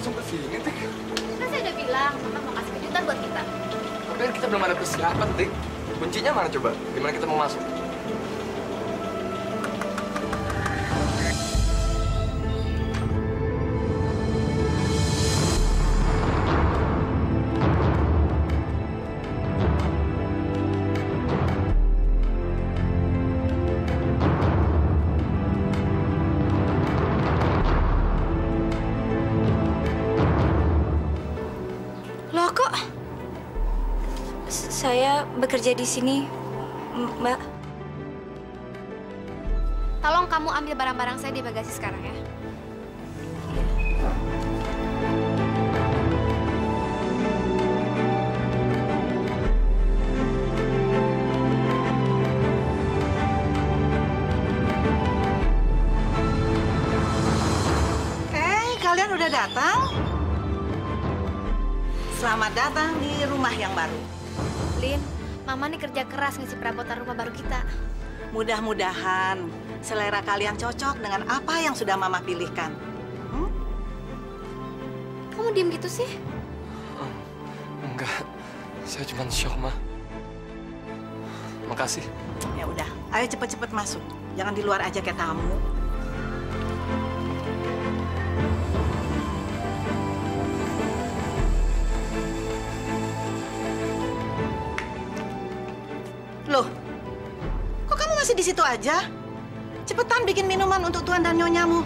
langsung ke sini, Tik. Kan saya udah bilang, Mama mau kasih kejutan buat kita. Tapi kan kita belum ada persiapan, Tik. Kuncinya mana coba? Gimana kita mau masuk? Saya bekerja di sini, Mbak. Tolong kamu ambil barang-barang saya di bagasi sekarang ya. Kalian udah datang? Selamat datang di rumah yang baru. Lin, Mama nih kerja keras ngisi perabotan rumah baru kita. Mudah-mudahan selera kalian cocok dengan apa yang sudah Mama pilihkan. Kamu diem gitu sih? Enggak, saya cuma shock, Ma. Makasih. Ya udah, ayo cepet-cepet masuk. Jangan di luar aja kayak tamu. Loh, kok kamu masih di situ aja? Cepetan bikin minuman untuk tuan dan nyonyamu.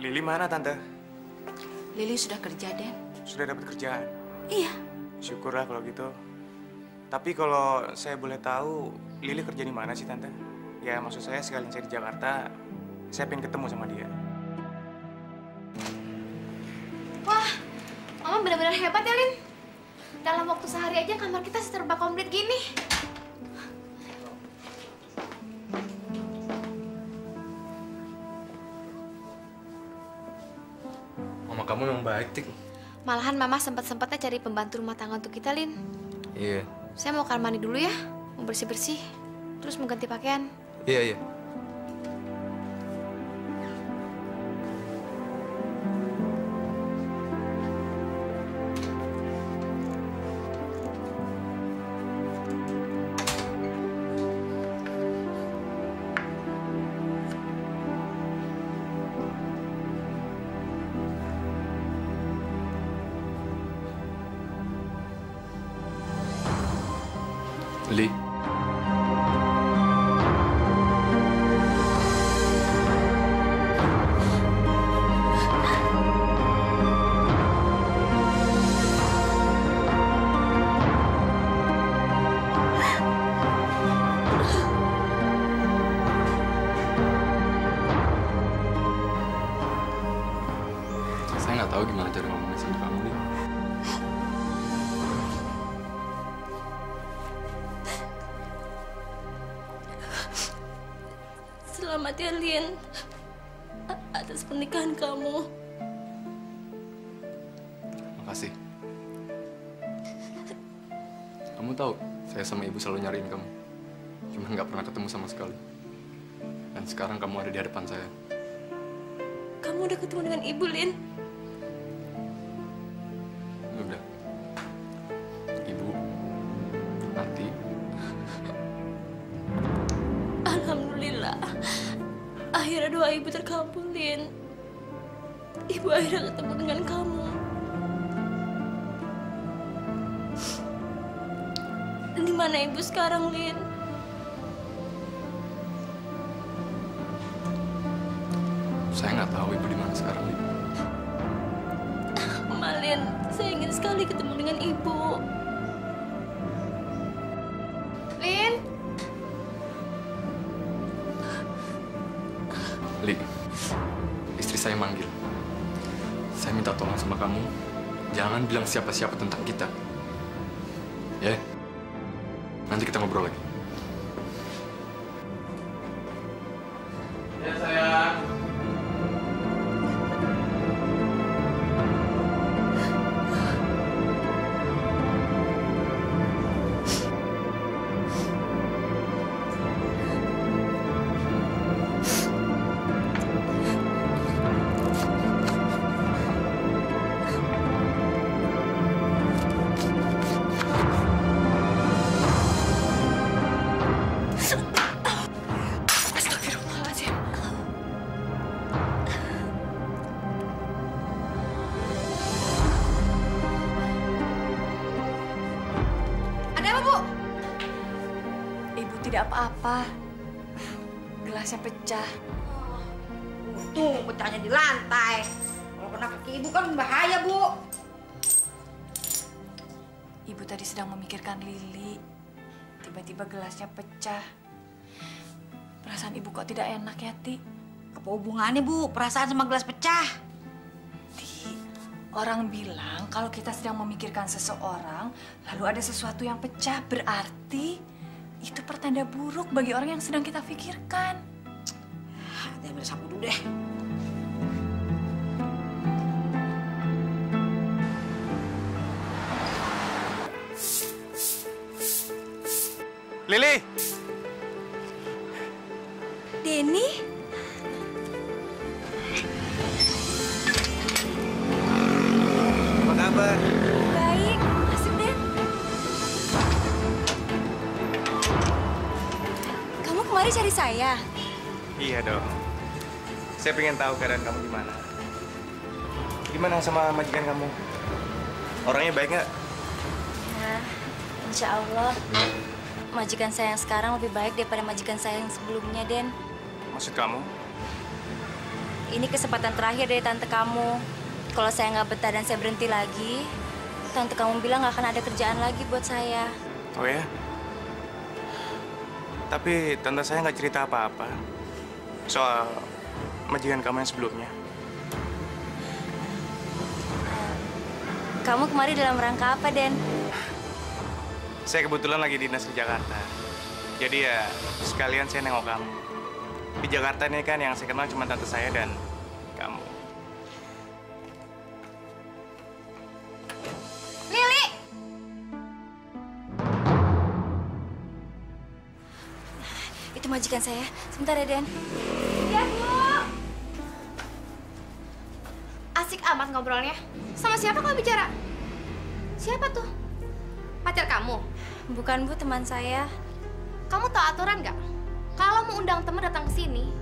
Lili mana, Tante? Lili sudah kerja, Den. Sudah dapat kerjaan? Iya. Syukurlah kalau gitu. Tapi kalau saya boleh tahu, Lili kerja di mana sih, Tante? Ya, maksud saya sekalian saya di Jakarta, saya pengen ketemu sama dia. Wah, Mama benar-benar hebat ya, Lin. Dalam waktu sehari aja kamar kita serba komplit gini. Mama kamu memang baik, Tik. Malahan Mama sempat-sempatnya cari pembantu rumah tangga untuk kita, Lin. Iya. Saya mau kamar mandi dulu ya, mau bersih-bersih. Terus mau ganti pakaian. Iya, iya. Li. Saya nggak tahu gimana cara ngomongin sama kamu, Li. Selamat ya, Lin. Atas pernikahan kamu. Makasih. Kamu tahu, saya sama ibu selalu nyariin kamu. Cuma nggak pernah ketemu sama sekali. Dan sekarang kamu ada di hadapan saya. Kamu udah ketemu dengan ibu, Lin. Udah. Ibu, nanti. Alhamdulillah. Akhirnya doa ibu terkabul, Lin. Ibu akhirnya ketemu dengan kamu. Di mana ibu sekarang, Lin? Saya nggak tahu ibu di mana sekarang, Li. Malin, saya ingin sekali ketemu dengan ibu. Lin, Li, istri saya manggil. Saya minta tolong sama kamu, jangan bilang siapa-siapa tentang kita. Ya? Nanti kita ngobrol lagi. Ya, sayang. ada apa, Bu? Ibu tidak apa-apa. Gelasnya pecah. Tuh, pecahnya di lantai. Kalau kena kaki ibu kan bahaya, Bu. Ibu tadi sedang memikirkan Lili. Tiba-tiba gelasnya pecah. Perasaan ibu kok tidak enak ya, Ti? Apa hubungannya, Bu? Perasaan sama gelas pecah. Ti, orang bilang kalau kita sedang memikirkan seseorang, lalu ada sesuatu yang pecah, berarti itu pertanda buruk bagi orang yang sedang kita pikirkan. Dia ambil sapu dulu deh. Lili! Denny? Apa kabar? Baik. Masuk, Den. Kamu kemari cari saya? Iya dong. Saya pengen tahu keadaan kamu gimana. Gimana sama majikan kamu? Orangnya baik nggak? Ya, insya Allah. Majikan saya yang sekarang lebih baik daripada majikan saya yang sebelumnya, Den. Maksud kamu? Ini kesempatan terakhir dari tante kamu. Kalau saya nggak betah dan saya berhenti lagi, tante kamu bilang nggak akan ada kerjaan lagi buat saya. Oh ya? Tapi tante saya nggak cerita apa-apa soal majikan kamu yang sebelumnya. Kamu kemari dalam rangka apa, Den? Saya kebetulan lagi dinas di Jakarta. Jadi ya sekalian saya nengok kamu. Di Jakarta ini kan yang saya kenal cuma tante saya dan kamu. Lili! Itu majikan saya. Sebentar ya, Den. Iya, Bu. Asik amat ngobrolnya. Sama siapa kamu bicara? Siapa tuh? Pacar kamu? Bukan, Bu, teman saya. Kamu tahu aturan nggak? Kalau mau undang teman datang ke sini,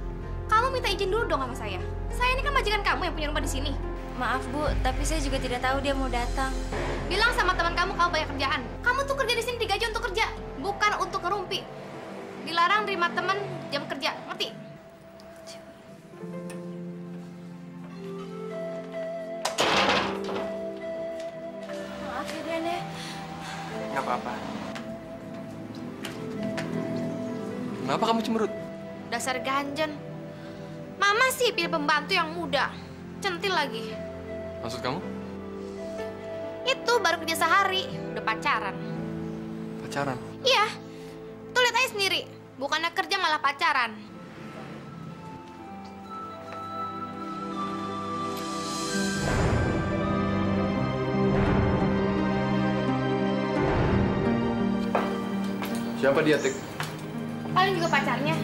kamu minta izin dulu dong sama saya. Saya ini kan majikan kamu yang punya rumah di sini. Maaf, Bu, tapi saya juga tidak tahu dia mau datang. Bilang sama teman kamu banyak kerjaan. Kamu tuh kerja di sini digaji untuk kerja, bukan untuk ngerumpi. Dilarang terima teman jam kerja, ngerti? Maaf ya, Den ya. Nggak apa-apa. Kenapa kamu cemberut? Dasar ganjen. Mama sih pilih pembantu yang muda, centil lagi. Maksud kamu? Itu baru kerja sehari, udah pacaran. Pacaran? Iya, tuh lihat aja sendiri. Bukannya kerja malah pacaran. Siapa dia, Tik? Paling juga pacarnya.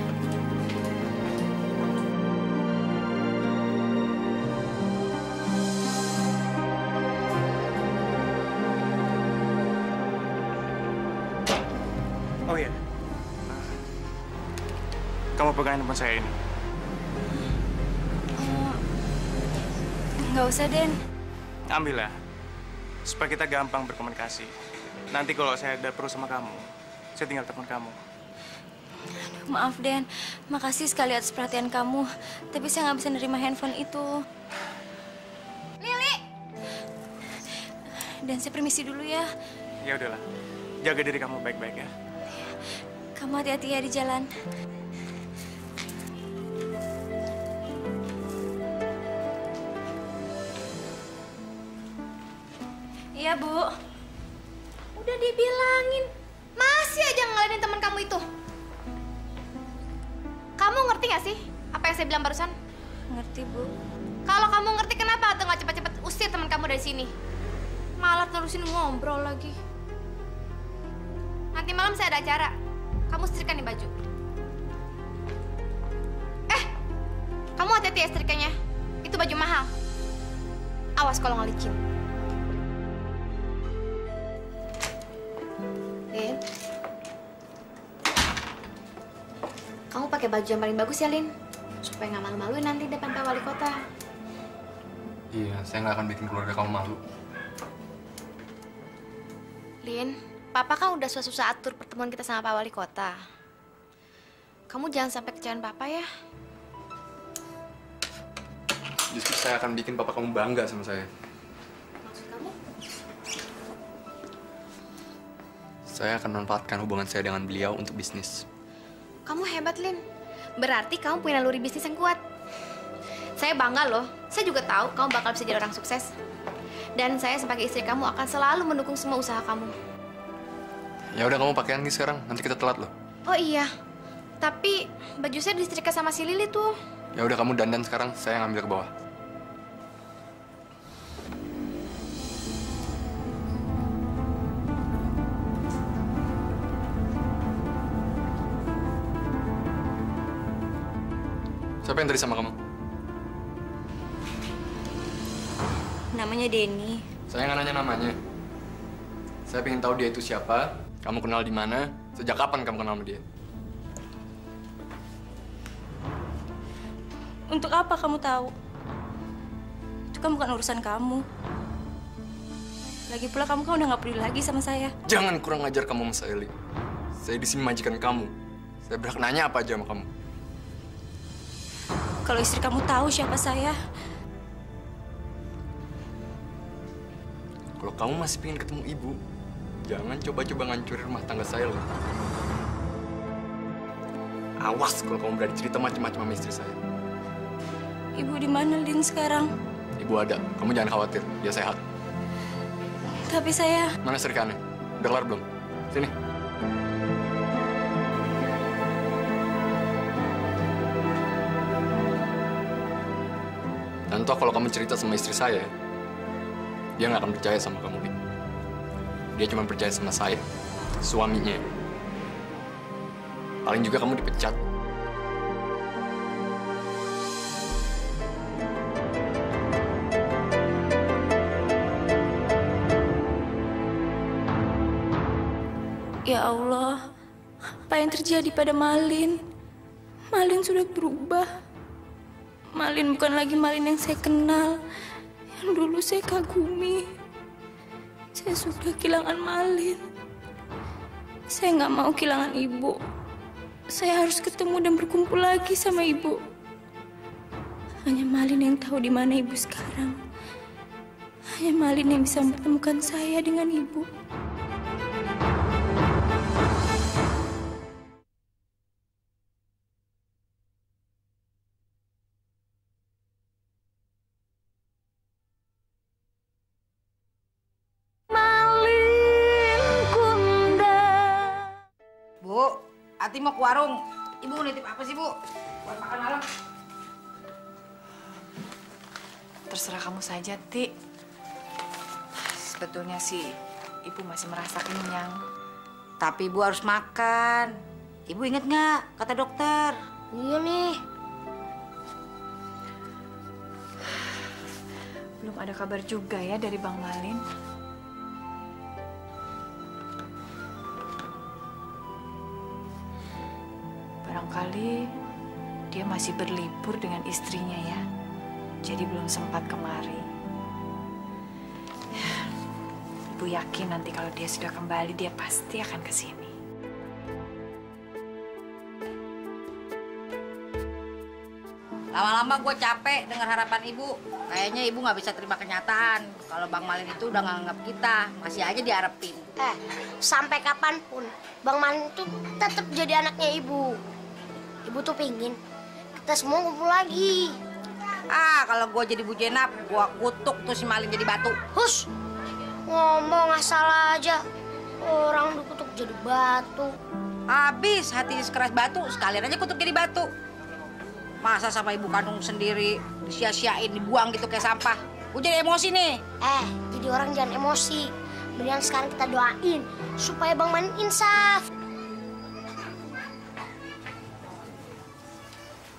Oh iya. Kamu pegang handphone saya ini. Nggak usah, Den. Ambil ya. Supaya kita gampang berkomunikasi. Nanti kalau saya ada perlu sama kamu, saya tinggal telepon kamu. Maaf, Den. Makasih sekali atas perhatian kamu. Tapi saya nggak bisa nerima handphone itu. Lili! Dan saya permisi dulu ya. Ya udahlah. Jaga diri kamu baik-baik ya. Kamu hati-hati ya di jalan. Iya, Bu. Udah dibilangin. Masih aja ngeladenin teman kamu itu. Kamu ngerti gak sih apa yang saya bilang barusan? Ngerti, Bu. Kalau kamu ngerti kenapa atau nggak cepet-cepet usir teman kamu dari sini? Malah terusin ngobrol lagi. Nanti malam saya ada acara. Kamu setrika nih baju. Kamu hati-hati ya setrikanya. Itu baju mahal. Awas kalau ngelicin. Lin, kamu pakai baju yang paling bagus ya, Lin? Supaya nggak malu-maluin nanti depan Pak Wali Kota. Iya, saya nggak akan bikin keluarga kamu malu. Lin, Papa kan udah susah-susah atur pertemuan kita sama Pak Wali Kota. Kamu jangan sampai kecewain Papa ya. Justru saya akan bikin papa kamu bangga sama saya. Maksud kamu? Saya akan memanfaatkan hubungan saya dengan beliau untuk bisnis. Kamu hebat, Lin. Berarti kamu punya naluri bisnis yang kuat. Saya bangga loh. Saya juga tahu kamu bakal bisa jadi orang sukses. Dan saya sebagai istri kamu akan selalu mendukung semua usaha kamu. Ya udah, kamu pakaian nih sekarang, nanti kita telat loh. Oh iya, tapi baju saya disetrika sama si Lili tuh. Ya udah, kamu dandan sekarang, saya ngambil ke bawah. Siapa yang tadi sama kamu? Namanya Denny. Saya nggak nanya namanya. Saya pengen tahu dia itu siapa, kamu kenal di mana, sejak kapan kamu kenal sama dia? Untuk apa kamu tahu? Itu kan bukan urusan kamu. Lagi pula kamu kan udah nggak peduli lagi sama saya. Jangan kurang ajar kamu, Mas Eli. Saya di sini majikan kamu. Saya berhak nanya apa aja sama kamu. Kalau istri kamu tahu siapa saya, kalau kamu masih pengen ketemu ibu, jangan coba-coba ngancurin rumah tangga saya loh. Awas kalau kamu berani cerita macam-macam sama istri saya. Ibu di mana, Lin, sekarang? Ibu ada, kamu jangan khawatir, dia sehat. Tapi saya... Mana serikane? Udah kelar belum? Sini. Dan toh kalau kamu cerita sama istri saya, dia nggak akan percaya sama kamu, Lik. Dia cuma percaya sama saya, suaminya. Paling juga kamu dipecat. Ya Allah, apa yang terjadi pada Malin? Malin sudah berubah. Malin bukan lagi Malin yang saya kenal, yang dulu saya kagumi. Saya sudah kehilangan Malin. Saya nggak mau kehilangan ibu. Saya harus ketemu dan berkumpul lagi sama ibu. Hanya Malin yang tahu di mana ibu sekarang. Hanya Malin yang bisa mempertemukan saya dengan ibu. Bu, Ati mau ke warung. Ibu nitip apa sih, Bu? Buat makan malam. Terserah kamu saja, Ti. Sebetulnya sih, Ibu masih merasa kenyang. Tapi Ibu harus makan. Ibu inget nggak kata dokter? Iya nih. Belum ada kabar juga ya dari Bang Malin. Barangkali dia masih berlibur dengan istrinya ya. Jadi belum sempat kemari. Ibu yakin nanti kalau dia sudah kembali, dia pasti akan ke sini. Lama-lama gue capek dengar harapan Ibu. Kayaknya Ibu nggak bisa terima kenyataan. Kalau Bang Malin itu udah nggak anggap kita. Masih aja diharapin. Sampai kapanpun Bang Malin itu tetap jadi anaknya Ibu. Ibu tuh pingin kita semua kumpul lagi. Kalau gue jadi Bu Jenap, gue kutuk tuh si Malin jadi batu. Hus, ngomong asal aja. Orang dikutuk jadi batu. Habis hati sekeras batu, sekalian aja kutuk jadi batu. Masa sama ibu kandung sendiri disia-siain, dibuang gitu kayak sampah. Gue jadi emosi nih. Jadi orang jangan emosi. Mendingan sekarang kita doain supaya Bang Malin insaf.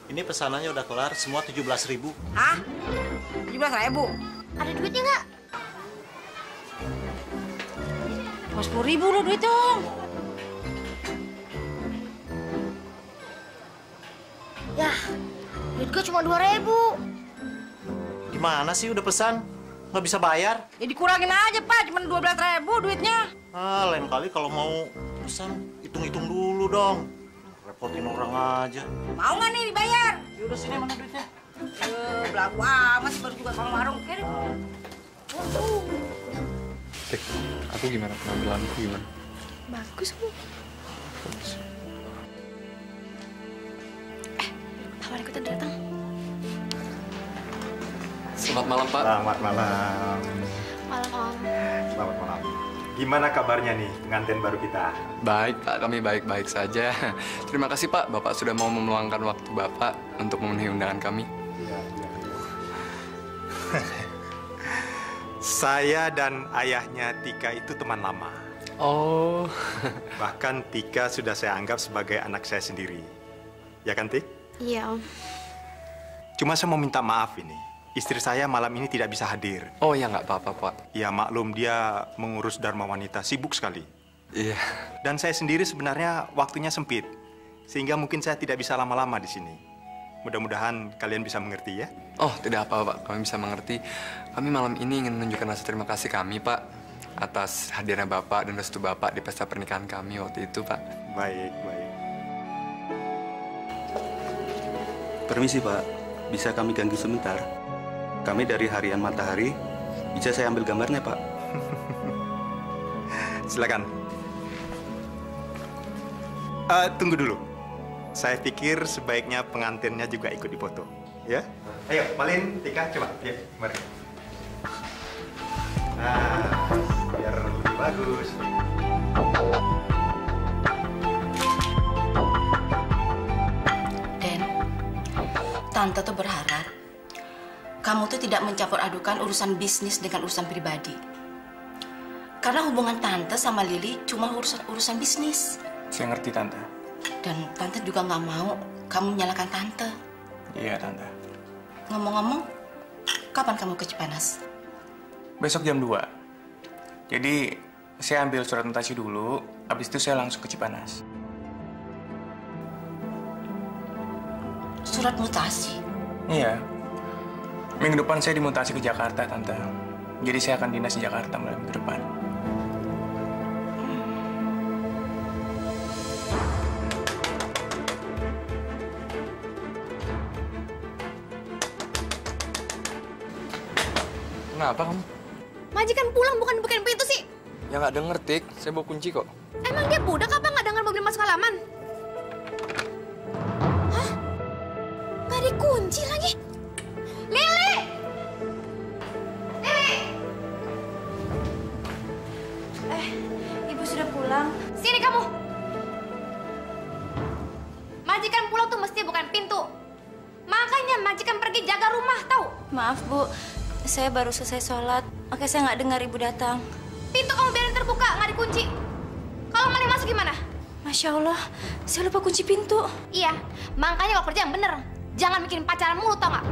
Ini pesanannya udah kelar, semua 17.000. Hah? 17.000? Ada duitnya nggak? Cuma 10.000 lo duit dong. Yah, duit gue cuma 2.000. Gimana sih udah pesan? Nggak bisa bayar? Ya dikurangin aja, Pak. Cuma 12.000 duitnya. Lain kali kalau mau pesan, hitung-hitung dulu dong. Repotin orang aja. Mau nggak nih dibayar? Ya udah sini, mana duitnya? Belagu amat sih, baru juga sama warung. Kira. Aku gimana? Penampilanku gimana? Bagus, Bu. Tawaran kita datang. Selamat malam, Pak. Selamat malam. Malam, Om. Selamat malam. Gimana kabarnya nih pengantin baru kita? Baik, Pak. Kami baik-baik saja. Terima kasih, Pak. Bapak sudah mau meluangkan waktu Bapak untuk memenuhi undangan kami. Iya. Saya dan ayahnya Tika itu teman lama. Oh. Bahkan Tika sudah saya anggap sebagai anak saya sendiri. Ya kan, Tik? Iya, Om. Cuma saya mau minta maaf ini. Istri saya malam ini tidak bisa hadir. Oh ya, nggak apa-apa, Pak. Ya maklum, dia mengurus Dharma Wanita, sibuk sekali. Iya. Dan saya sendiri sebenarnya waktunya sempit. Sehingga mungkin saya tidak bisa lama-lama di sini. Mudah-mudahan kalian bisa mengerti ya. Oh, tidak apa, Pak. Kami bisa mengerti. Kami malam ini ingin menunjukkan rasa terima kasih kami, Pak. Atas hadirnya Bapak dan restu Bapak di pesta pernikahan kami waktu itu, Pak. Baik. Permisi, Pak. Bisa kami ganggu sebentar? Kami dari Harian Matahari. Bisa saya ambil gambarnya, Pak? Silakan. Tunggu dulu. Saya pikir sebaiknya pengantinnya juga ikut dipoto. Ya? Ayo, Malin, Tika, coba. Ya, mari. Nah, biar lebih bagus. Den, Tante tuh berharap kamu tuh tidak mencampur adukan urusan bisnis dengan urusan pribadi. Karena hubungan Tante sama Lili cuma urusan bisnis. Saya ngerti, Tante. Dan Tante juga nggak mau kamu menyalahkan Tante. Iya, Tante. Ngomong-ngomong, kapan kamu ke Cipanas? Besok jam 2. Jadi, saya ambil surat mutasi dulu, habis itu saya langsung ke Cipanas. Surat mutasi? Iya. Minggu depan saya dimutasi ke Jakarta, Tante. Jadi saya akan dinas di Jakarta mulai minggu depan. Kenapa kamu? Majikan pulang bukan bukain pintu sih. Ya nggak denger, Tik. Saya bawa kunci kok. Emang dia budak apa nggak dengar mobil masuk halaman? Hah? Nggak dikunci lagi? Lili! Lili! Ibu sudah pulang. Sini kamu. Majikan pulang tuh mesti bukan pintu. Makanya majikan pergi jaga rumah, tahu? Maaf, Bu. Saya baru selesai sholat. Makanya saya nggak dengar ibu datang. Pintu kamu biarin terbuka, nggak dikunci. Kalau maling masuk gimana? Masya Allah, saya lupa kunci pintu. Iya, makanya kalau kerja yang bener. Jangan bikin pacaran mulu, tau nggak?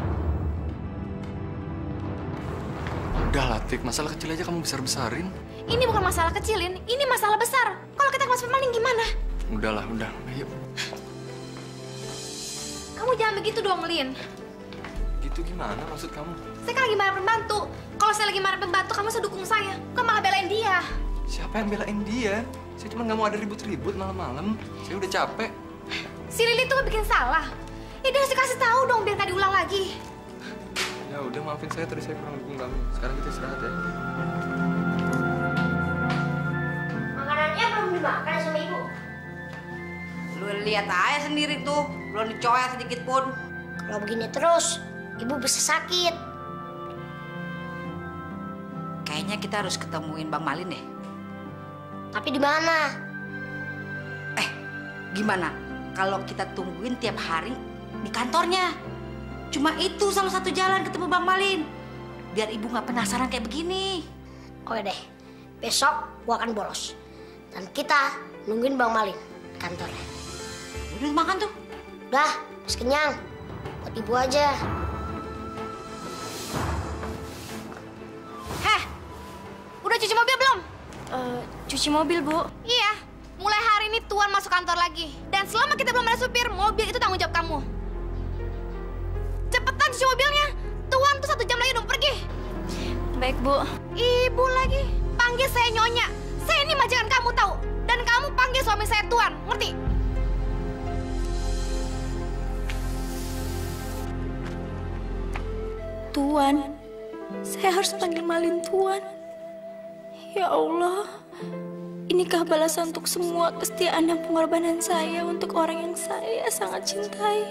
Udah lah, Tik. Masalah kecil aja kamu besar-besarin. Ini bukan masalah kecilin, ini masalah besar. Kalau kita masuk maling gimana? Udahlah, udah. Ayo. Kamu jangan begitu dong, Lin. Gitu gimana maksud kamu? Saya kan lagi marah pembantu. Kalau saya lagi marah pembantu, kamu harus dukung saya. Bukan malah belain dia. Siapa yang belain dia? Saya cuma nggak mau ada ribut-ribut malam-malam. Saya udah capek. Si Lili tuh bikin salah. Ya dia harus dikasih tahu dong biar nggak diulang lagi. Ya udah, maafin saya tadi saya kurang dukung kamu. Sekarang kita istirahat ya. Makanannya belum dimakan sama ibu. Lu lihat aja sendiri tuh, belum dicoya sedikit pun. Kalau begini terus, ibu bisa sakit. Kayaknya kita harus ketemuin Bang Malin deh. Tapi di mana? Gimana kalau kita tungguin tiap hari di kantornya? Cuma itu salah satu jalan ketemu Bang Malin. Biar ibu nggak penasaran kayak begini. Oke deh, besok gua akan bolos. Dan kita nungguin Bang Malin di kantornya. Udah makan tuh? Udah, habis kenyang. Buat ibu aja. Heh, udah cuci mobil belum? Cuci mobil, Bu. Iya, mulai hari ini Tuan masuk kantor lagi. Dan selama kita belum ada supir, mobil itu tanggung jawab kamu. Cepetan cuci mobilnya. Tuan tuh 1 jam lagi dong pergi. Baik, Bu. Ibu lagi. Panggil saya Nyonya. Saya ini majikan kamu tahu. Dan kamu panggil suami saya Tuan, ngerti? Tuan. Saya harus panggil Malin Tuan. Ya Allah. Inikah balasan untuk semua kesetiaan dan pengorbanan saya untuk orang yang saya sangat cintai.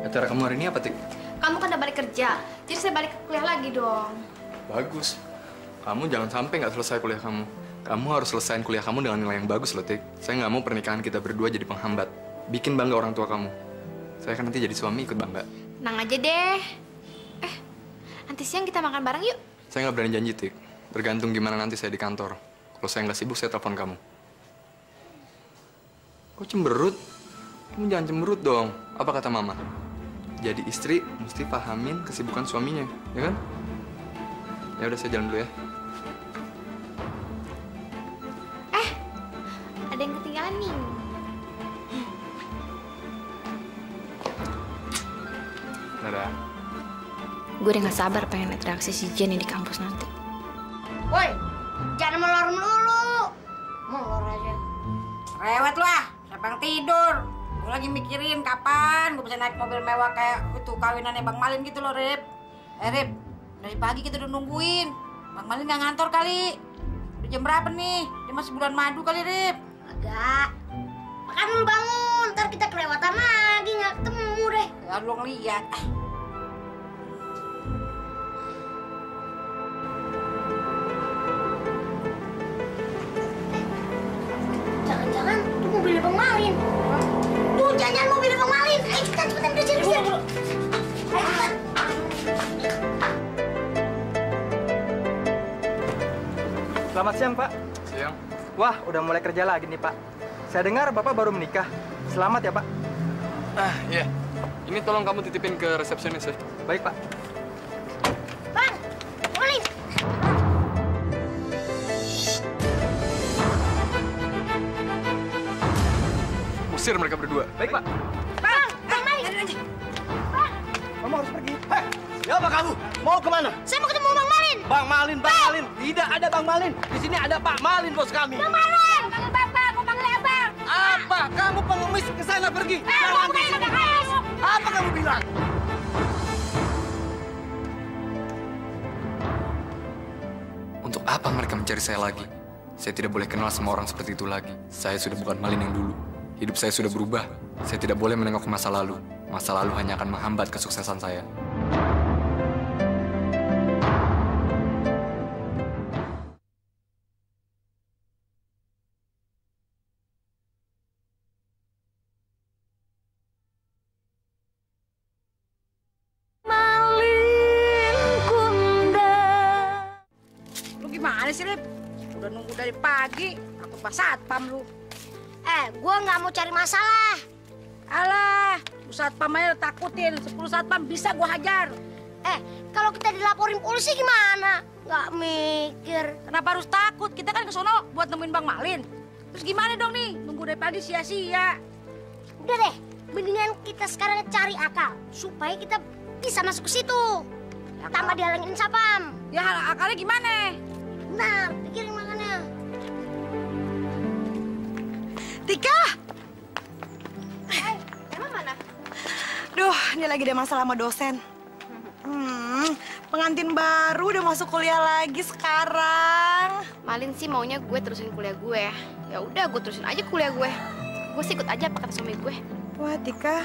Acara kamu hari ini apa, Tik? Kamu kan udah balik kerja. Jadi saya balik kuliah lagi dong. Bagus. Kamu jangan sampai nggak selesai kuliah kamu. Kamu harus selesaiin kuliah kamu dengan nilai yang bagus loh, Tik. Saya nggak mau pernikahan kita berdua jadi penghambat. Bikin bangga orang tua kamu. Saya kan nanti jadi suami ikut bangga. Tenang aja deh. Nanti siang kita makan bareng yuk. Saya nggak berani janji, Tik. Bergantung gimana nanti saya di kantor. Kalau saya nggak sibuk, saya telepon kamu. Kok cemberut? Kamu jangan cemberut dong. Apa kata mama? Jadi istri mesti pahamin kesibukan suaminya, ya kan? Ya udah, saya jalan dulu ya. Ada yang ketinggalan nih. Dadah. Gue udah gak sabar pengen lihat reaksi si Jenny di kampus nanti. Woi, jangan melor melulu. Molor aja. Rewet lu ah, siapa yang tidur? Gue lagi mikirin kapan gue bisa naik mobil mewah kayak itu kawinannya Bang Malin gitu loh, Rip. Rip, dari pagi kita udah nungguin. Bang Malin nggak ngantor kali. Udah jam berapa nih? Dia masih bulan madu kali, Rip. Agak. Makan dulu bangun, ntar kita kelewatan lagi nggak ketemu deh. Ya lu ngeliat. Jangan-jangan itu mobilnya Bang Malin. Tuh, jangan mobilnya Bang Malin. Ayo cepetan, cepetan, kerja. Ayo cepetan. Selamat siang, Pak. Siang. Wah, udah mulai kerja lagi nih, Pak. Saya dengar Bapak baru menikah. Selamat ya, Pak. Iya. Ini tolong kamu titipin ke resepsionis ya. Baik, Pak. Bang, Malin. Usir mereka berdua. Baik, Pak. Bang Malin. Kamu harus pergi. Hei, siapa kamu? Mau kemana? Saya mau ketemu Bang Malin. Bang Malin, Bang Malin. Tidak ada Bang Malin. Di sini ada Pak Malin, bos kami. Bang Malin. Panggil Bapak, mau panggil Abang. Apa? Kamu pengemis ke sana pergi. Jangan di sini. Apa kamu bilang? apa mereka mencari saya lagi? Saya tidak boleh kenal sama orang seperti itu lagi. Saya sudah bukan Malin yang dulu. Hidup saya sudah berubah. Saya tidak boleh menengok ke masa lalu. Masa lalu hanya akan menghambat kesuksesan saya. Sih, Rip? Udah nunggu dari pagi, aku pas satpam lu. Gua nggak mau cari masalah. Alah, lu satpam aja takutin. 10 satpam bisa gua hajar. Kalau kita dilaporin polisi gimana? Nggak mikir. Kenapa harus takut? Kita kan ke sono buat nemuin Bang Malin. Terus gimana dong nih? Nunggu dari pagi sia-sia. Udah deh, mendingan kita sekarang cari akal supaya kita bisa masuk ke situ. Tanpa dihalangin satpam. Ya, akalnya gimana? Nah, pikirin makanya. Tika! Emang mana? Duh, ini lagi ada masalah sama dosen. Pengantin baru udah masuk kuliah lagi sekarang. Malin sih maunya gue terusin kuliah gue. Ya udah, gue terusin aja kuliah gue. Gue sih ikut aja apa kata suami gue. Wah, Tika,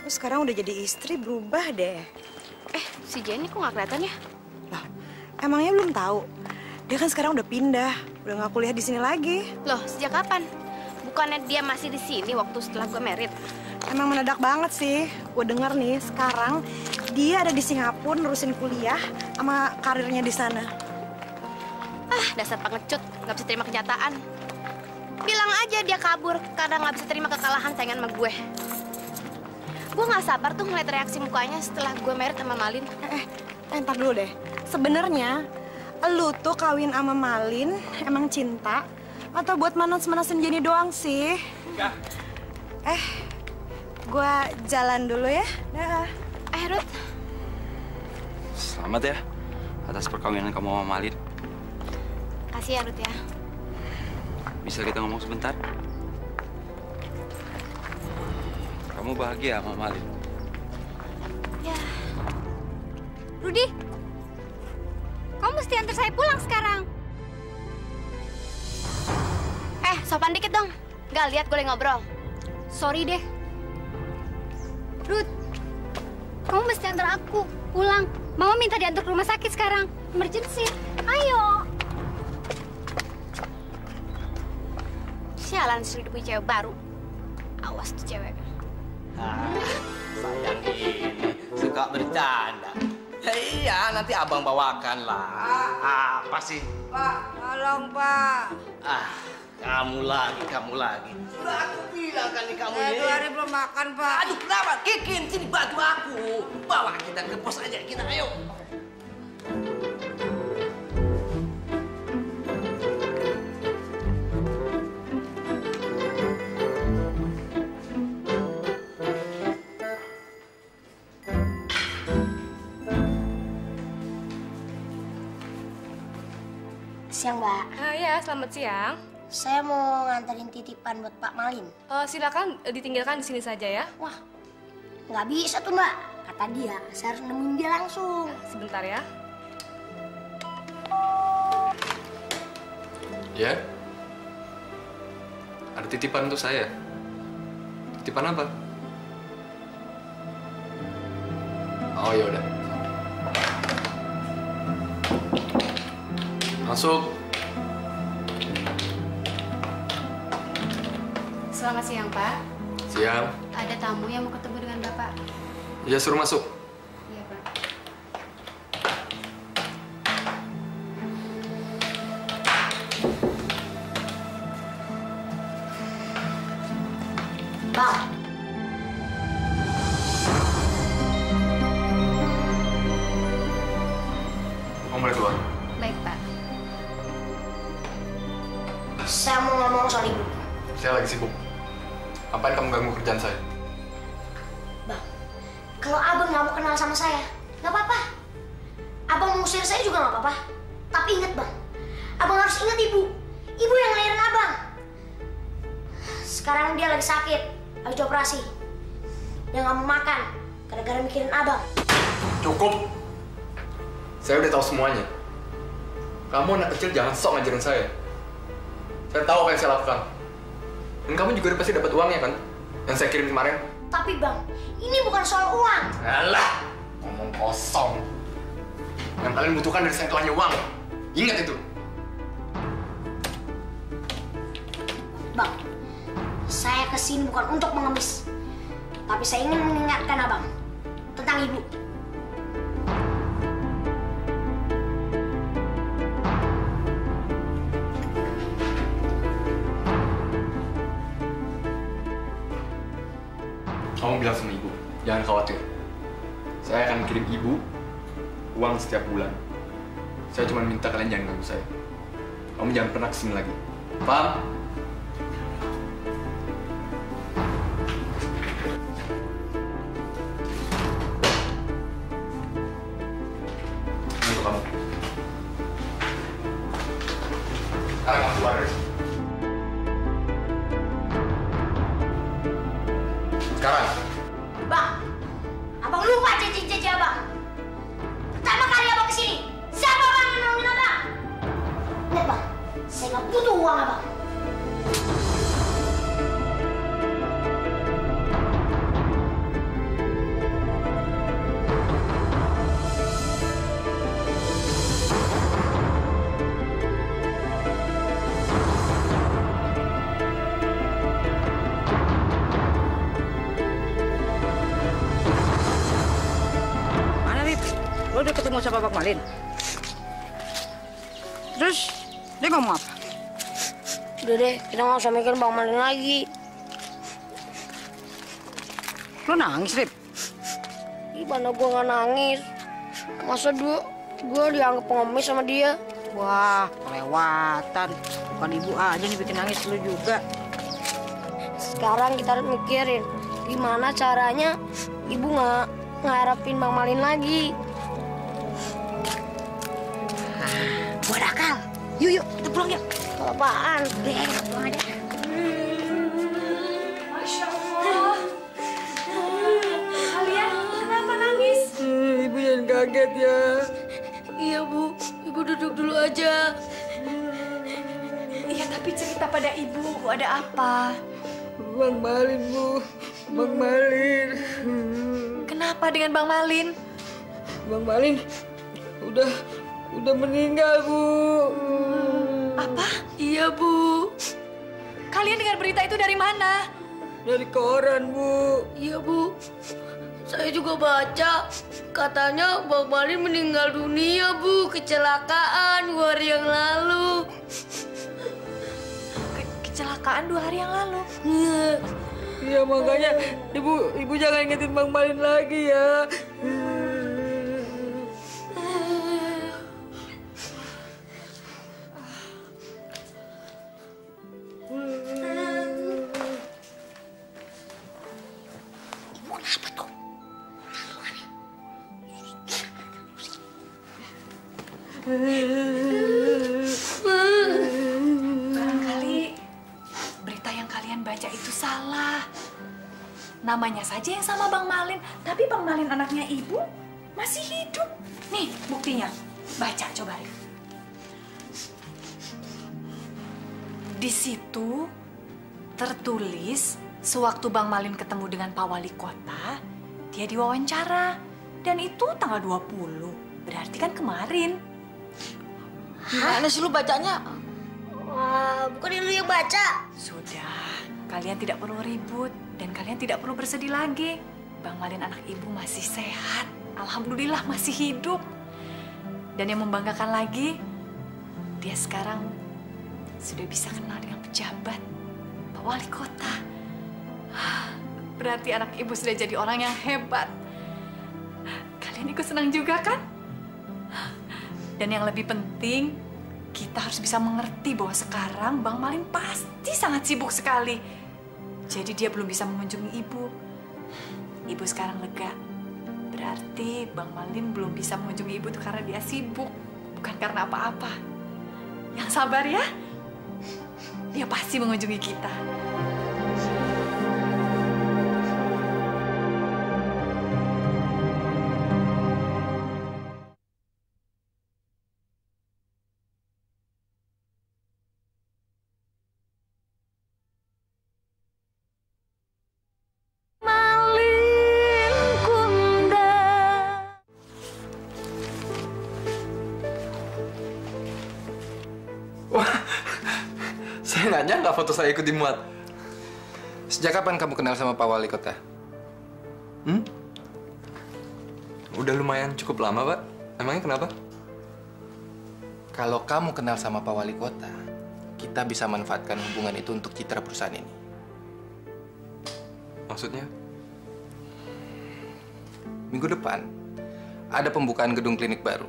lu sekarang udah jadi istri, berubah deh. Si Jenny kok nggak kelihatan ya? Loh, emangnya belum tahu? Dia kan sekarang udah pindah, udah nggak kuliah di sini lagi. Loh, sejak kapan? Bukannya dia masih di sini waktu setelah gue married? Emang mendadak banget sih. Gue denger nih, sekarang dia ada di Singapura nerusin kuliah sama karirnya di sana. Dasar pengecut, nggak bisa terima kenyataan. Bilang aja dia kabur karena nggak bisa terima kekalahan saingan sama gue. Gue nggak sabar tuh ngeliat reaksi mukanya setelah gue married sama Malin. Ntar dulu deh. Sebenarnya lu tuh kawin sama Malin emang cinta atau buat manas-manasin Jenny doang sih? Enggak. Gue jalan dulu ya. Dah. Ruth. Selamat ya atas perkawinan kamu sama Malin. Kasih ya, Ruth ya. Bisa kita ngomong sebentar? Kamu bahagia sama Malin? Ya. Rudi, kamu mesti antar saya pulang sekarang. Sopan dikit dong. Gak lihat gue lagi ngobrol. Sorry deh. Ruth, kamu mesti antar aku pulang. Mama minta diantar ke rumah sakit sekarang. Emergency. Ayo. Sialan sih punya cewek baru. Awas tuh cewek. Sayang ini suka bercanda. Ya iya, nanti abang bawakan lah. Apa sih? Pak, tolong Pak. Kamu lagi. Udah aku bilang kan nih kamu nih. 2 hari belum makan Pak. Aduh kenapa? Kikin, sini bantu aku. Bawa kita ke pos aja, kita ayo. Siang, Mbak. Ya, selamat siang. Saya mau nganterin titipan buat Pak Malin. Silakan ditinggalkan di sini saja ya. Wah, nggak bisa tuh, Mbak. Kata dia, saya harus nemuin dia langsung. Sebentar ya. Ya? Ada titipan untuk saya. Titipan apa? Oh, ya udah. Masuk. Selamat siang, Pak. Siang. Ada tamu yang mau ketemu dengan Bapak. Ya, suruh masuk. Iya, Pak. Bang. Kamu boleh keluar. Baik, Pak. Saya mau ngomong soal ibu. Saya lagi sibuk. Ngapain kamu ganggu kerjaan saya? Bang, kalau abang nggak mau kenal sama saya, nggak apa-apa. Abang mengusir saya juga nggak apa-apa. Tapi ingat, Bang, abang harus ingat ibu. Ibu yang ngelahirin abang. Sekarang dia lagi sakit, habis dioperasi. Dia nggak mau makan, gara-gara mikirin abang. Cukup. Saya udah tahu semuanya. Kamu anak kecil jangan sok ngajarin saya. Saya tahu apa yang saya lakukan. Dan kamu juga pasti dapat uangnya kan? Yang saya kirim kemarin. Tapi Bang, ini bukan soal uang. Alah, ngomong kosong. Yang kalian butuhkan dari saya itu hanya uang. Ingat itu. Bang, saya kesini bukan untuk mengemis. Tapi saya ingin mengingatkan Abang tentang Ibu. Kamu bilang sama ibu, jangan khawatir. Saya akan kirim ibu uang setiap bulan. Saya cuma minta kalian jangan ganggu saya. Kamu jangan pernah kesini lagi. Paham? Ini untuk kamu. Sekarang kamu keluar dari sini. Sekarang. Bang, Abang lupa janji-janji Abang. Pertama kali Abang kesini, siapa Bang yang nolongin Abang? Lihat Bang, saya nggak butuh uang Abang. Lo udah ketemu sama Bang Malin? Terus dia ngomong apa? Udah deh, kita nggak usah mikirin Bang Malin lagi. Lo nangis, Rip? Gimana gua nggak nangis? Masa gua dianggap pengemis sama dia? Wah, kelewatan. Bukan ibu aja nih bikin nangis lo juga. Sekarang kita harus mikirin gimana caranya ibu nggak ngarepin Bang Malin lagi. Buat akal. Yuk, kita pulang yuk. Apaan? Deh, pulang aja. Masya Allah. Kalian kenapa nangis? Ibu jangan kaget ya. Iya Bu, Ibu duduk dulu aja. Iya, tapi cerita pada ibu, ada apa? Bang Malin Bu, Bang Malin. Kenapa dengan Bang Malin? Bang Malin udah meninggal Bu. Apa? Iya Bu. Kalian dengar berita itu dari mana? Dari koran Bu. Iya Bu. Saya juga baca. Katanya Bang Malin meninggal dunia Bu. Kecelakaan 2 hari yang lalu. Kecelakaan 2 hari yang lalu? Iya makanya ibu jangan ingetin Bang Malin lagi ya. Barangkali berita yang kalian baca itu salah. Namanya saja yang sama Bang Malin, tapi Bang Malin anaknya ibu masih hidup. Nih buktinya, baca coba. Di situ tertulis sewaktu Bang Malin ketemu dengan Pak Wali Kota, dia diwawancara. Dan itu tanggal 20, berarti kan kemarin. Gimana sih lu bacanya? Wah, bukan lu yang baca. Sudah, kalian tidak perlu ribut dan kalian tidak perlu bersedih lagi. Bang Malin anak ibu masih sehat, alhamdulillah masih hidup. Dan yang membanggakan lagi, dia sekarang sudah bisa kenal dengan pejabat, Pak Wali Kota. Berarti anak ibu sudah jadi orang yang hebat. Kalian ikut senang juga kan? Dan yang lebih penting, kita harus bisa mengerti bahwa sekarang Bang Malin pasti sangat sibuk sekali. Jadi dia belum bisa mengunjungi ibu. Ibu sekarang lega. Berarti Bang Malin belum bisa mengunjungi ibu itu karena dia sibuk. Bukan karena apa-apa. Yang sabar ya. Dia pasti mengunjungi kita. Saya nggak nyangka foto saya ikut dimuat. Sejak kapan kamu kenal sama Pak Wali Kota? Udah lumayan cukup lama, Pak. Emangnya kenapa? Kalau kamu kenal sama Pak Wali Kota, kita bisa manfaatkan hubungan itu untuk citra perusahaan ini. Maksudnya? Minggu depan, ada pembukaan gedung klinik baru.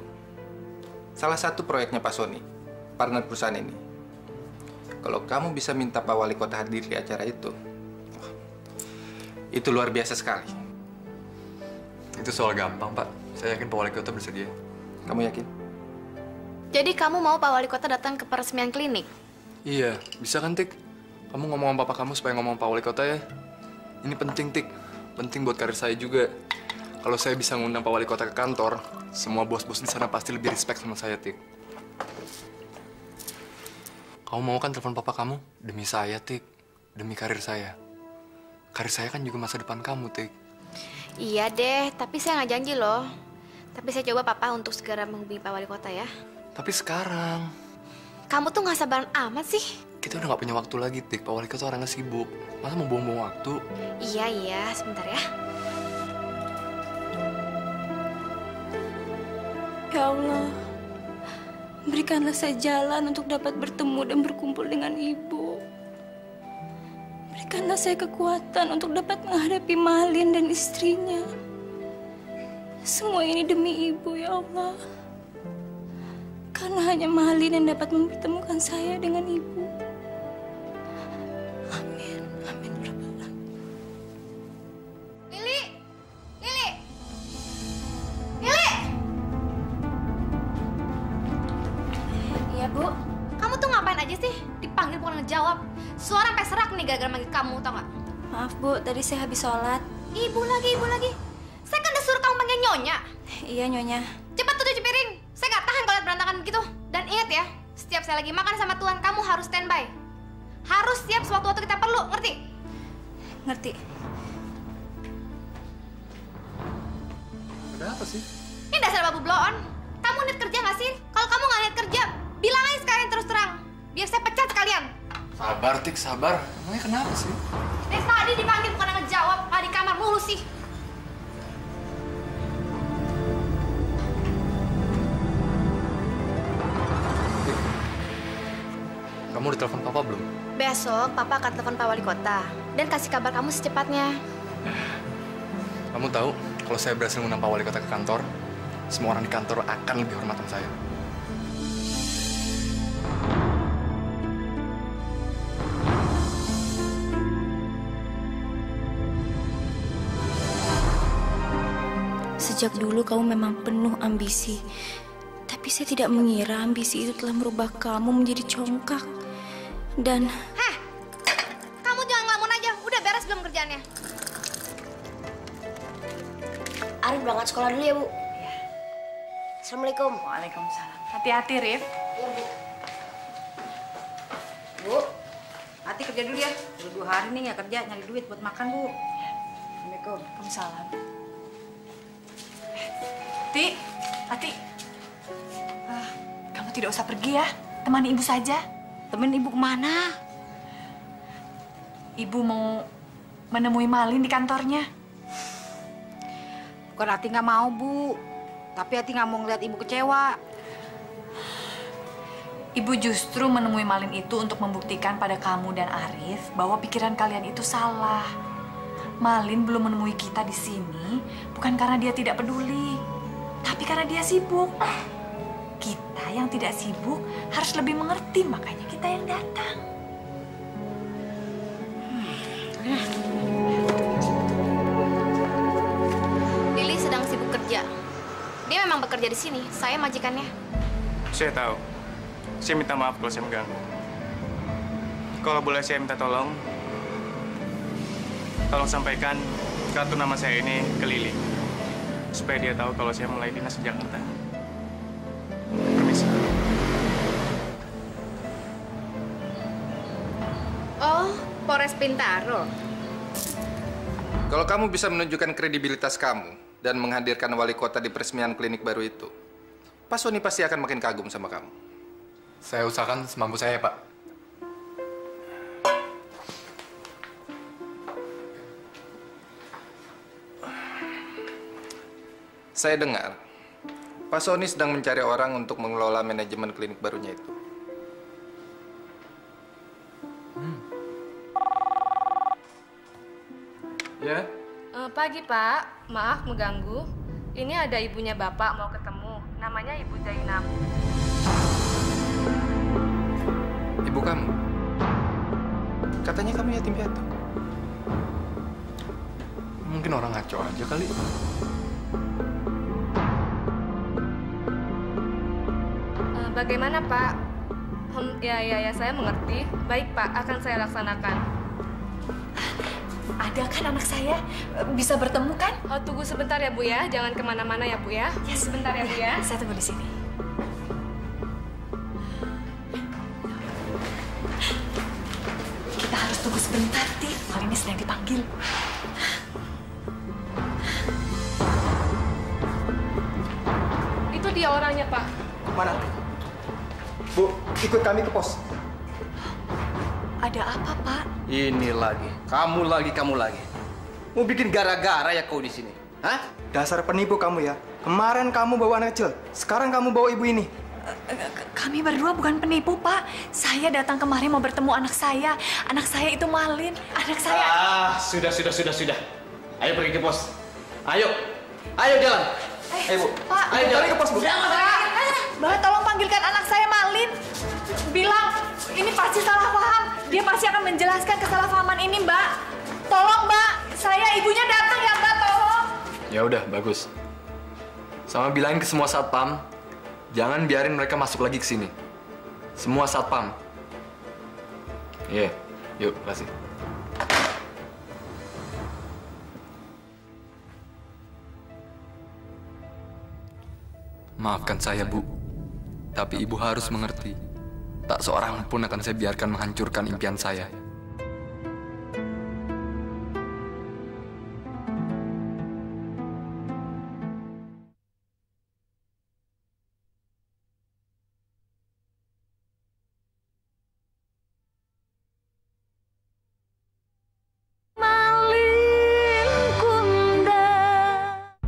Salah satu proyeknya Pak Sony, partner perusahaan ini. Kalau kamu bisa minta Pak Wali Kota hadir di acara itu luar biasa sekali. Itu soal gampang, Pak. Saya yakin Pak Wali Kota bersedia. Kamu yakin? Jadi kamu mau Pak Wali Kota datang ke peresmian klinik? Iya, bisa kan, Tik? Kamu ngomong sama papa kamu supaya ngomong Pak Wali Kota ya. Ini penting, Tik. Penting buat karir saya juga. Kalau saya bisa ngundang Pak Wali Kota ke kantor, semua bos-bos di sana pasti lebih respect sama saya, Tik. Kamu mau kan telepon papa kamu? Demi saya, Tik. Demi karir saya. Karir saya kan juga masa depan kamu, Tik. Iya deh, tapi saya nggak janji loh. Tapi saya coba papa untuk segera menghubungi Pak Wali Kota ya. Tapi sekarang... Kamu tuh nggak sabaran amat sih. Kita udah nggak punya waktu lagi, Tik. Pak Wali Kota orangnya sibuk. Masa mau buang-buang waktu? Iya, sebentar ya. Ya Allah, berikanlah saya jalan untuk dapat bertemu dan berkumpul dengan Ibu. Berikanlah saya kekuatan untuk dapat menghadapi Malin dan istrinya. Semua ini demi Ibu, ya Allah. Karena hanya Malin yang dapat mempertemukan saya dengan Ibu. Amin, amin. Lili! Lili! Iya, Bu. Kamu tuh ngapain aja sih? Dipanggil bukan ngejawab. Suara sampai serak nih gara-gara manggil kamu, tau nggak? Maaf, Bu. Tadi saya habis sholat. Ibu lagi. Saya kan udah suruh kamu panggil Nyonya. Iya, Nyonya. Cepat tuh cuci piring. Saya nggak tahan kalau lihat berantakan begitu. Dan ingat ya, setiap saya lagi makan sama Tuhan, kamu harus standby. Harus siap sewaktu-waktu kita perlu, ngerti? Ngerti. Ada apa sih? Ini dasar babu blow on. Kamu niat kerja nggak sih? Kalau kamu nggak niat kerja, bilang aja sekalian terus terang. Biar saya pecat sekalian. Sabar, Tik, sabar. Emangnya kenapa sih? Dari tadi dipanggil bukan ngejawab, malah di kamar mulu sih. Kamu udah telepon papa belum? Besok papa akan telepon Pak Wali Kota dan kasih kabar kamu secepatnya. Kamu tahu, kalau saya berhasil ngundang Pak Wali Kota ke kantor, semua orang di kantor akan lebih hormat sama saya. Sejak dulu kamu memang penuh ambisi. Tapi saya tidak mengira ambisi itu telah merubah kamu menjadi congkak. Dan... Kamu jangan ngelamun aja. Udah beres belum kerjaannya? Arif berangkat sekolah dulu ya, Bu. Assalamualaikum. Waalaikumsalam. Hati-hati, Rif. Iya, Bu. Bu, Ati kerja dulu ya. Udah 2 hari nih nggak kerja, nyari duit buat makan, Bu. Assalamualaikum. Waalaikumsalam. Ati, kamu tidak usah pergi ya. Temani Ibu saja. Temen Ibu kemana? Ibu mau menemui Malin di kantornya. Bukan Ati nggak mau, Bu. Tapi Ati nggak mau ngeliat Ibu kecewa. Ibu justru menemui Malin itu untuk membuktikan pada kamu dan Arif bahwa pikiran kalian itu salah. Malin belum menemui kita di sini bukan karena dia tidak peduli, tapi karena dia sibuk. Kita yang tidak sibuk harus lebih mengerti, makanya kita yang datang. Lili sedang sibuk kerja. Dia memang bekerja di sini. Saya majikannya. Saya tahu. Saya minta maaf kalau saya mengganggu. Kalau boleh saya minta tolong sampaikan kartu nama saya ini ke Lili. Supaya dia tahu kalau saya mulai dinas di Jakarta. Permisi. Oh, Polres Bintaro. Kalau kamu bisa menunjukkan kredibilitas kamu dan menghadirkan wali kota di peresmian klinik baru itu, Pak Sony pasti akan makin kagum sama kamu. Saya usahakan semampu saya, Pak. Saya dengar Pak Sony sedang mencari orang untuk mengelola manajemen klinik barunya itu. Ya? Pagi, Pak. Maaf mengganggu. Ini ada ibunya Bapak mau ketemu. Namanya Ibu Zainab. Ibu kamu? Katanya kamu yatim piatu. Mungkin orang ngaco aja kali. Bagaimana, Pak? Ya, saya mengerti. Baik, Pak. Akan saya laksanakan. Ada kan anak saya? Bisa bertemu kan? Oh, tunggu sebentar ya, Bu ya. Jangan kemana-mana ya, Bu ya. Ya, sebentar ya, Bu ya. Saya tunggu di sini. Kita harus tunggu sebentar, Ti. Malini sedang dipanggil. Itu dia orangnya, Pak. Mana? Bu, ikut kami ke pos. Ada apa, Pak? Ini lagi. Kamu lagi. Mau bikin gara-gara ya kau di sini? Hah? Dasar penipu kamu ya. Kemarin kamu bawa anak kecil, sekarang kamu bawa ibu ini. Kami berdua bukan penipu, Pak. Saya datang kemari mau bertemu anak saya. Anak saya itu Malin. Anak saya... Sudah. Ayo pergi ke pos. Ayo jalan. Ayo, Bu. Pak, ayo jalan ke pos, Bu. Mbak, tolong panggilkan anak saya Malin. Bilang, ini pasti salah paham. Dia pasti akan menjelaskan kesalahpahaman ini, Mbak. Tolong, Mbak. Saya ibunya datang ya, Mbak. Tolong. Ya udah, bagus. Sama bilangin ke semua satpam, jangan biarin mereka masuk lagi ke sini. Semua satpam. Iya, yuk, kasih. Maafkan saya, Bu. Tapi Ibu harus mengerti. Tak seorang pun akan saya biarkan menghancurkan impian saya.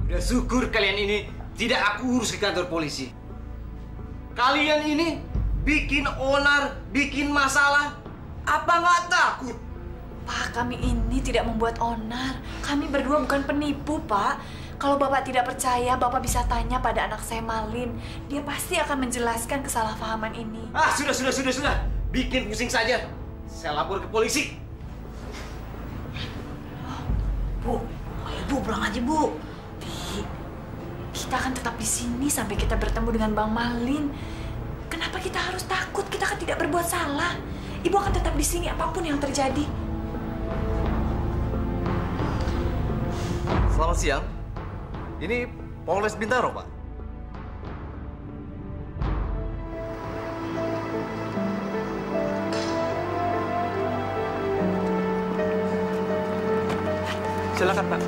Udah syukur kalian ini tidak aku urus ke kantor polisi. Kalian ini bikin onar, bikin masalah. Apa nggak takut? Pak, kami ini tidak membuat onar. Kami berdua bukan penipu, Pak. Kalau Bapak tidak percaya, Bapak bisa tanya pada anak saya Malin. Dia pasti akan menjelaskan kesalahpahaman ini. Sudah. Bikin pusing saja. Saya lapor ke polisi. Bu, Bu pulang aja, Bu. Kita akan tetap di sini sampai kita bertemu dengan Bang Malin. Kenapa kita harus takut? Kita kan tidak berbuat salah. Ibu akan tetap di sini apapun yang terjadi. Selamat siang. Ini Polres Bintaro, Pak. Silakan, Pak.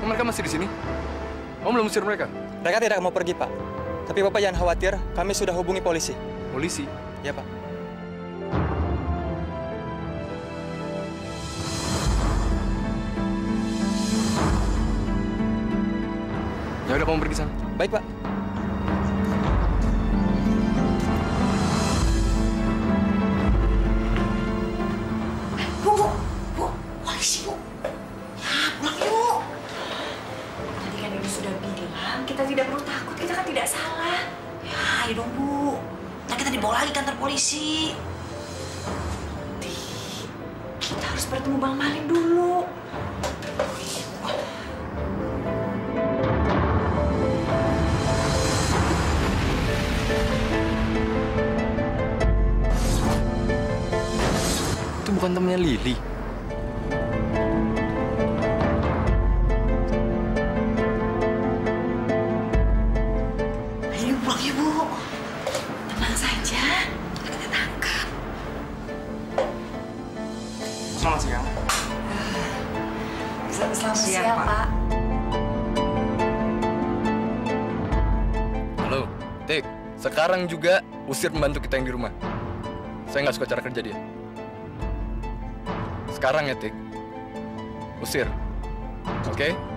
Mereka masih di sini? Om belum usir mereka? Mereka tidak mau pergi, Pak. Tapi Bapak jangan khawatir, kami sudah hubungi polisi. Polisi? Ya, Pak. Ya udah, kamu pergi sana. Baik, Pak. Bu, polisi, Bu. Ya, pulang yuk. Tadi kan Ibu sudah bilang, kita tidak perlu takut, kita kan tidak salah. Ya, ayo dong, Bu. Ntar kita dibawa lagi kantor polisi. Kita harus bertemu Bang Malin dulu. Itu bukan temennya Lily. Ayo pulang ya, Bu. Tenang saja. Kita tangkap. Selamat siang. Selamat siang, Pak. Halo, Tik. Sekarang juga usir pembantu kita yang di rumah. Saya nggak suka cara kerja dia. Sekarang ya, Tik. Usir. Oke?